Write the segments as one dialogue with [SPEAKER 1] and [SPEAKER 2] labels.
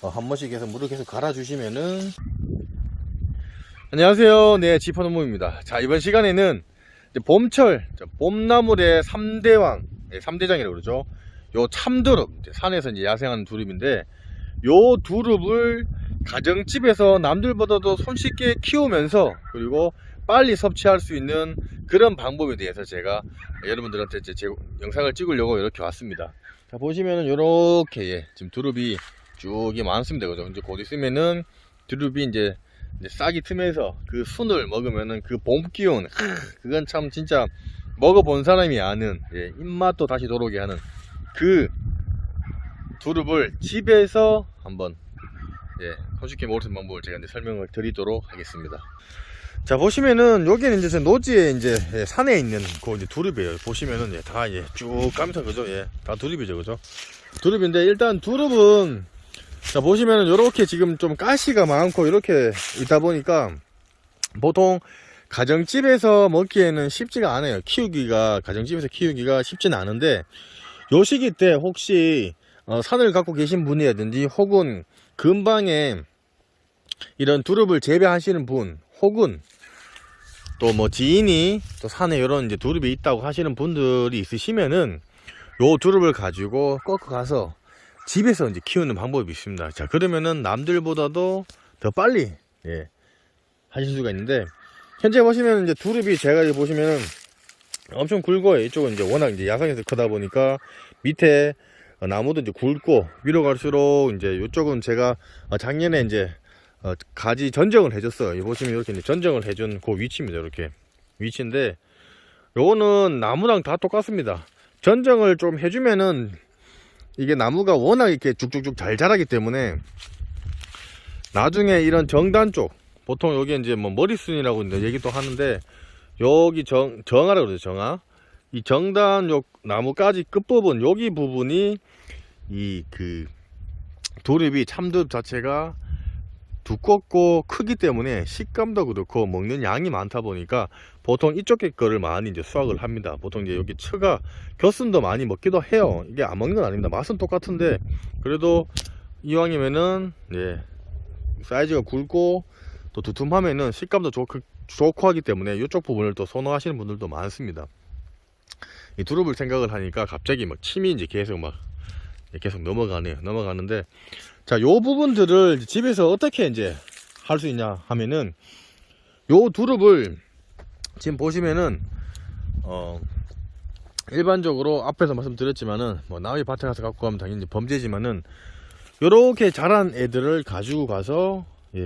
[SPEAKER 1] 한 번씩 계속 물을 계속 갈아 주시면은. 안녕하세요. 네, 지퍼노무입니다. 자, 이번 시간에는 이제 봄철 봄나물의 3대왕, 3대장이라고 그러죠. 요 참두릅, 산에서 이제 야생하는 두릅인데, 요 두릅을 가정집에서 남들보다도 손쉽게 키우면서 그리고 빨리 섭취할 수 있는 그런 방법에 대해서 제가 여러분들한테 제 영상을 찍으려고 이렇게 왔습니다. 자, 보시면은 요렇게 지금 두릅이 쭉 많습니다. 그죠? 이제 곧 있으면은 두릅이 이제 싹이 트면서 그 순을 먹으면은 그 봄 기운, 그건 참 진짜 먹어본 사람이 아는, 입맛도 다시 돌아오게 하는 그 두릅을 집에서 한번 손쉽게 먹을 수 있는 방법을 제가 이제 설명을 드리도록 하겠습니다. 자, 보시면은 여기는 이제 노지에 이제 산에 있는 그 이제 두릅이에요. 보시면은 다 이제 쭉 까면서, 그죠? 다 두릅이죠, 그죠? 두릅인데, 일단 두릅은, 자, 보시면은 요렇게 지금 좀 가시가 많고 이렇게 있다 보니까 보통 가정집에서 먹기에는 쉽지가 않아요. 가정집에서 키우기가 쉽지는 않은데, 요 시기 때 혹시 산을 갖고 계신 분이라든지 혹은 근방에 이런 두릅을 재배하시는 분, 혹은 또 뭐 지인이 또 산에 이런 이제 두릅이 있다고 하시는 분들이 있으시면은 요 두릅을 가지고 꺾어 가서 집에서 이제 키우는 방법이 있습니다. 자, 그러면은 남들보다도 더 빨리 하실 수가 있는데, 현재 보시면 이제 두릅이 제가 이제 보시면은 엄청 굵어요. 이쪽은 이제 워낙 이제 야생에서 크다 보니까 밑에 나무도 이제 굵고, 위로 갈수록 이제 이쪽은 제가 작년에 이제 가지 전정을 해줬어요. 여기 보시면 이렇게 이제 전정을 해준 그 위치입니다. 이렇게 위치인데, 요거는 나무랑 다 똑같습니다. 전정을 좀 해주면은 이게 나무가 워낙 이렇게 쭉쭉쭉 잘 자라기 때문에 나중에 이런 정단 쪽, 보통 여기 이제 뭐 머리순이라고 얘기도 하는데, 여기 정화라고 그러죠. 정화. 이 정단 요 나무까지 끝부분, 여기 부분이 이 두릅이, 참두릅 자체가 두껍고 크기 때문에 식감도 그렇고 먹는 양이 많다 보니까 보통 이쪽 거를 많이 이제 수확을 합니다. 보통 이제 여기 겨순도 많이 먹기도 해요. 이게 안 먹는 건 아닙니다. 맛은 똑같은데, 그래도 이왕이면은 사이즈가 굵고 또 두툼하면은 식감도 좋고 하기 때문에 이쪽 부분을 또 선호하시는 분들도 많습니다. 이 두릅을 생각을 하니까 갑자기 막 침이 이제 계속 넘어가는데, 자, 요 부분들을 집에서 어떻게 이제 할 수 있냐 하면은, 요 두릅을 지금 보시면은 일반적으로 앞에서 말씀드렸지만은 뭐 남의 밭에 가서 갖고 가면 당연히 범죄지만은, 요렇게 자란 애들을 가지고 가서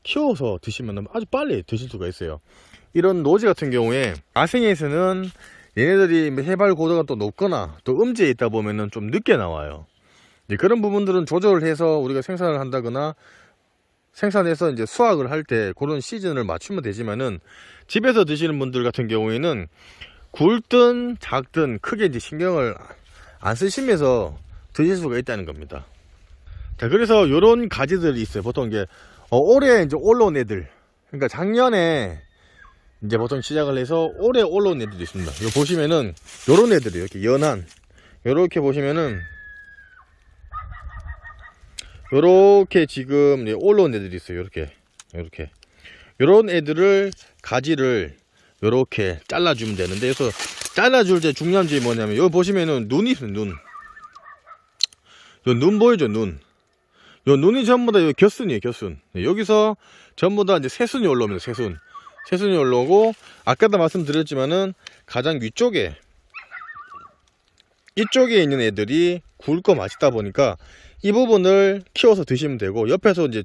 [SPEAKER 1] 키워서 드시면 아주 빨리 드실 수가 있어요. 이런 노지 같은 경우에 야생에서는 얘네들이 해발 고도가 또 높거나 또 음지에 있다 보면은 좀 늦게 나와요. 그런 부분들은 조절을 해서 우리가 생산을 한다거나 생산해서 이제 수확을 할 때 그런 시즌을 맞추면 되지만은, 집에서 드시는 분들 같은 경우에는 굵든 작든 크게 이제 신경을 안 쓰시면서 드실 수가 있다는 겁니다. 자, 그래서 요런 가지들이 있어요. 보통 이제 올해 이제 올라온 애들, 그러니까 작년에 이제 보통 시작을 해서 올해 올라온 애들도 있습니다. 이거 보시면은 요런 애들이 이렇게 요렇게 보시면은 요렇게 지금 올라온 애들이 있어요. 요렇게 요런 애들을 가지를 요렇게 잘라주면 되는데, 그래서 잘라줄 때 중요한 점이 뭐냐면, 여기 보시면은 눈이 있어요. 눈 보이죠? 요 눈이 전부 다 겨순이에요. 겨순. 여기서 전부 다 이제 새순이 올라옵니다. 새순이 올라오고, 아까도 말씀드렸지만은 가장 위쪽에, 이쪽에 있는 애들이 굵고 맛있다 보니까 이 부분을 키워서 드시면 되고, 옆에서 이제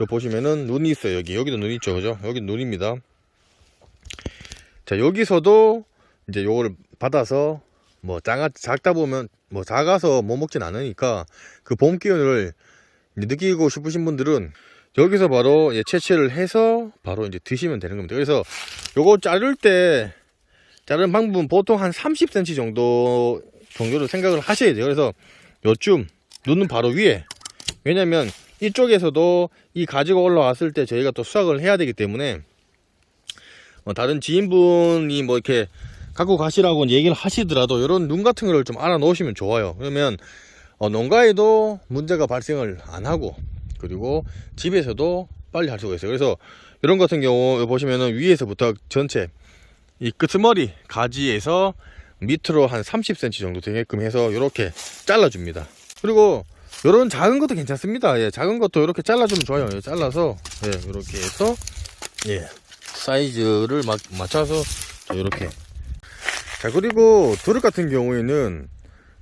[SPEAKER 1] 보시면은 눈이 있어요. 여기도 눈이 있죠, 그죠? 여기 눈입니다. 자, 여기서도 이제 요거를 받아서 뭐 작다 보면 뭐 작아서 못 먹진 않으니까 그 봄 기운을 느끼고 싶으신 분들은 여기서 바로 채취를 해서 바로 이제 드시면 되는 겁니다. 그래서 요거 자르는 방법은 보통 한 30cm 정도를 생각을 하셔야 돼요. 그래서 요쯤 눈은 바로 위에, 왜냐면 이쪽에서도 이 가지가 올라왔을 때 저희가 또 수확을 해야 되기 때문에, 다른 지인분이 뭐 이렇게 갖고 가시라고 얘기를 하시더라도 이런 눈 같은 거를 좀 알아 놓으시면 좋아요. 그러면 농가에도 문제가 발생을 안 하고, 그리고 집에서도 빨리 할 수가 있어요. 그래서 이런 같은 경우 보시면은 위에서부터 전체 이 끄트머리 가지에서 밑으로 한 30cm 정도 되게끔 해서 이렇게 잘라줍니다. 그리고 이런 작은 것도 괜찮습니다. 예, 작은 것도 이렇게 잘라주면 좋아요. 예, 잘라서 예, 이렇게 해서 예, 사이즈를 맞춰서 이렇게. 자, 그리고 두릅 같은 경우에는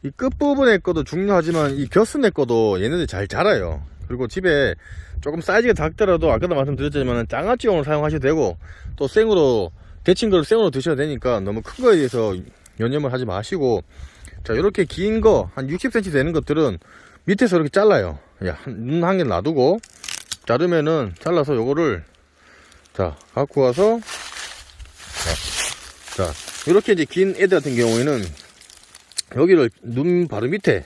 [SPEAKER 1] 이 끝부분의 것도 중요하지만 이 벼순의 것도 얘네들 잘 자라요. 그리고 집에 조금 사이즈가 작더라도 아까도 말씀드렸지만 장아찌용으로 사용하셔도 되고, 또 생으로 데친 걸 생으로 드셔도 되니까 너무 큰 거에 대해서 연연을 하지 마시고, 자, 이렇게 긴 거 한 60cm 되는 것들은 밑에서 이렇게 잘라요. 눈 한 개 놔두고 자르면은 잘라서 요거를 자 갖고 와서 자 이렇게 이제 긴 애들 같은 경우에는 여기를 눈 바로 밑에,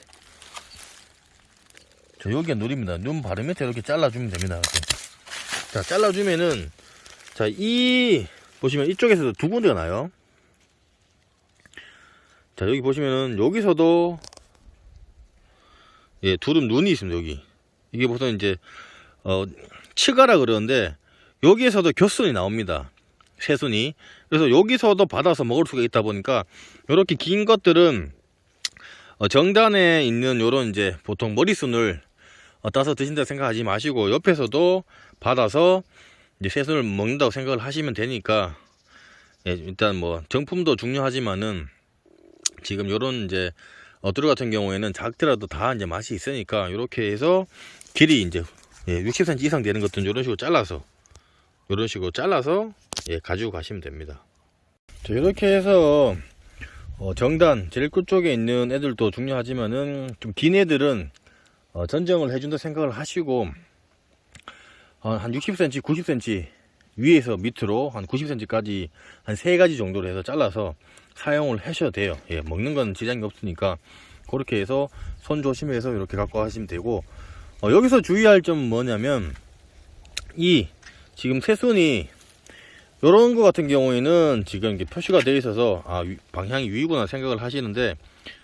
[SPEAKER 1] 자 여기가 눈입니다. 눈 바로 밑에 이렇게 잘라주면 됩니다. 이렇게. 자 잘라주면은 자 이 보시면 이쪽에서도 두 군데가 나요. 자 여기 보시면은 여기서도 예 두릅 눈이 있습니다. 여기 이게 보통 이제 치가라 그러는데 여기에서도 곁순이 나옵니다. 새순이. 그래서 여기서도 받아서 먹을 수가 있다 보니까 이렇게 긴 것들은 정단에 있는 요런 이제 보통 머리순을 따서 드신다 생각하지 마시고 옆에서도 받아서 이제 새순을 먹는다고 생각을 하시면 되니까, 예, 일단 뭐 정품도 중요하지만은 지금 요런 이제 두릅 같은 경우에는 작더라도 다 이제 맛이 있으니까 이렇게 해서 길이 이제 60cm 이상 되는 것들은 이런 식으로 잘라서 예, 가지고 가시면 됩니다. 자, 이렇게 해서 정단 제일 끝쪽에 있는 애들도 중요하지만은 좀 긴 애들은 전정을 해준다 생각을 하시고 한 60cm, 90cm 위에서 밑으로 한 90cm까지 한 3가지 정도로 해서 잘라서 사용을 하셔도 돼요. 예, 먹는 건 지장이 없으니까 그렇게 해서 손 조심해서 이렇게 갖고 가시면 되고, 여기서 주의할 점은 뭐냐면 이 지금 새순이 요런 거 같은 경우에는 지금 이게 표시가 되어 있어서 방향이 위구나 생각을 하시는데,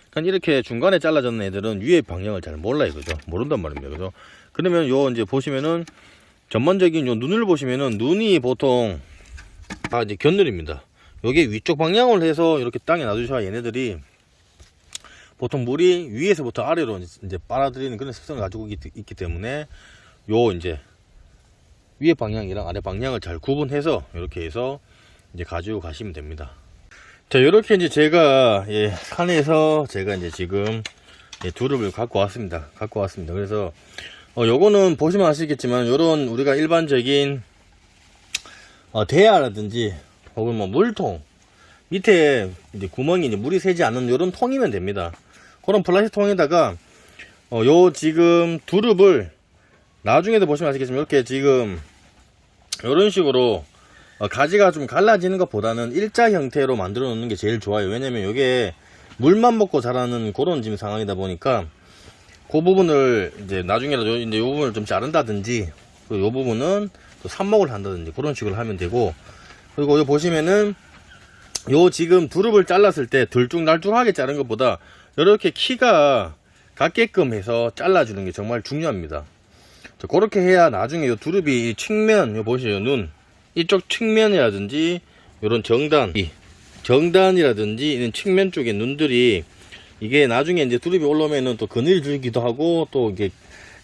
[SPEAKER 1] 그냥 이렇게 중간에 잘라졌는 애들은 위의 방향을 잘 몰라요. 그죠? 모른단 말입니다. 그죠? 그러면 요 이제 보시면은 전반적인 요 눈을 보시면은 눈이 보통 이제 곁눈입니다. 요게 위쪽 방향을 해서 이렇게 땅에 놔두셔야 얘네들이 보통 물이 위에서부터 아래로 이제 빨아들이는 그런 습성을 가지고 있기 때문에 요 이제 위에 방향이랑 아래 방향을 잘 구분해서 이렇게 해서 이제 가지고 가시면 됩니다. 자, 이렇게 이제 제가 산에서 제가 이제 지금 두릅을 갖고 왔습니다. 그래서 요거는 보시면 아시겠지만 요런 우리가 일반적인 대야라든지 혹은 뭐 물통 밑에 이제 구멍이 이제 물이 새지 않는 요런 통이면 됩니다. 그런 플라스틱 통에다가 요 지금 두릅을 나중에도 보시면 아시겠지만 이렇게 지금 이런 식으로 가지가 좀 갈라지는 것보다는 일자 형태로 만들어 놓는 게 제일 좋아요. 왜냐면 이게 물만 먹고 자라는 그런 지금 상황이다 보니까 그 부분을 이제 나중에라도 이제 요 부분을 좀 자른다든지 요 부분은 또 삽목을 한다든지 그런 식으로 하면 되고, 그리고 요 보시면은 요 지금 두릅을 잘랐을 때 들쭉날쭉하게 자른 것보다 이렇게 키가 같게끔 해서 잘라주는 게 정말 중요합니다. 그렇게 해야 나중에 요 두릅이 이 측면, 요 보시죠, 눈 이쪽 측면이라든지 요런 정단이라든지 이런 측면 쪽에 눈들이 이게 나중에 이제 두릅이 올라오면은 또 그늘이 들기도 하고, 또 이게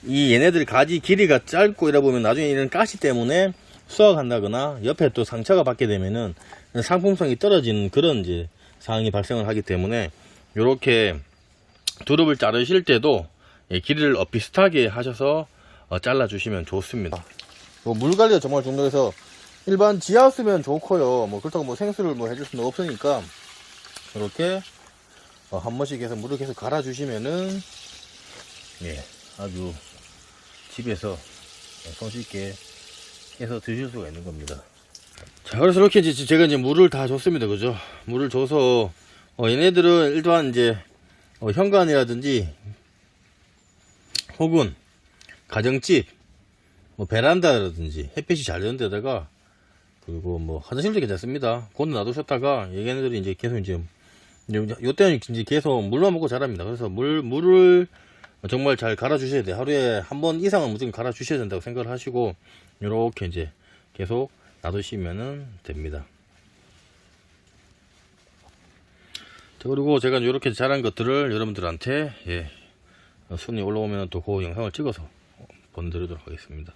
[SPEAKER 1] 이 얘네들 가지 길이가 짧고 이러 보면 나중에 이런 가시 때문에 수확한다거나 옆에 또 상처가 받게 되면은 상품성이 떨어지는 그런 이제 상황이 발생을 하기 때문에 요렇게 두릅을 자르실 때도 길이를 비슷하게 하셔서 잘라 주시면 좋습니다. 물 관리가 정말 중요해서 일반 지하수면 좋고요. 뭐 그렇다고 뭐 생수를 뭐 해줄 수는 없으니까 이렇게 한 번씩 해서 물을 계속 갈아 주시면은 아주 집에서 손쉽게 해서 드실 수가 있는 겁니다. 자, 그래서 이렇게 이제 제가 이제 물을 다 줬습니다. 그죠? 물을 줘서 얘네들은 일단 이제 현관이라든지 혹은 가정집, 뭐 베란다라든지 햇빛이 잘 되는 데다가, 그리고 뭐 화장실도 괜찮습니다. 그건 놔두셨다가 얘네들이 이제 계속 이제 요때는 이제 계속 물만 먹고 자랍니다. 그래서 물을 정말 잘 갈아 주셔야 돼요. 하루에 한 번 이상은 무조건 갈아 주셔야 된다고 생각을 하시고 이렇게 이제 계속 놔두시면 됩니다. 자, 그리고 제가 이렇게 자란 것들을 여러분들한테 순위 올라오면 또 그 영상을 찍어서 보내드리도록 하겠습니다.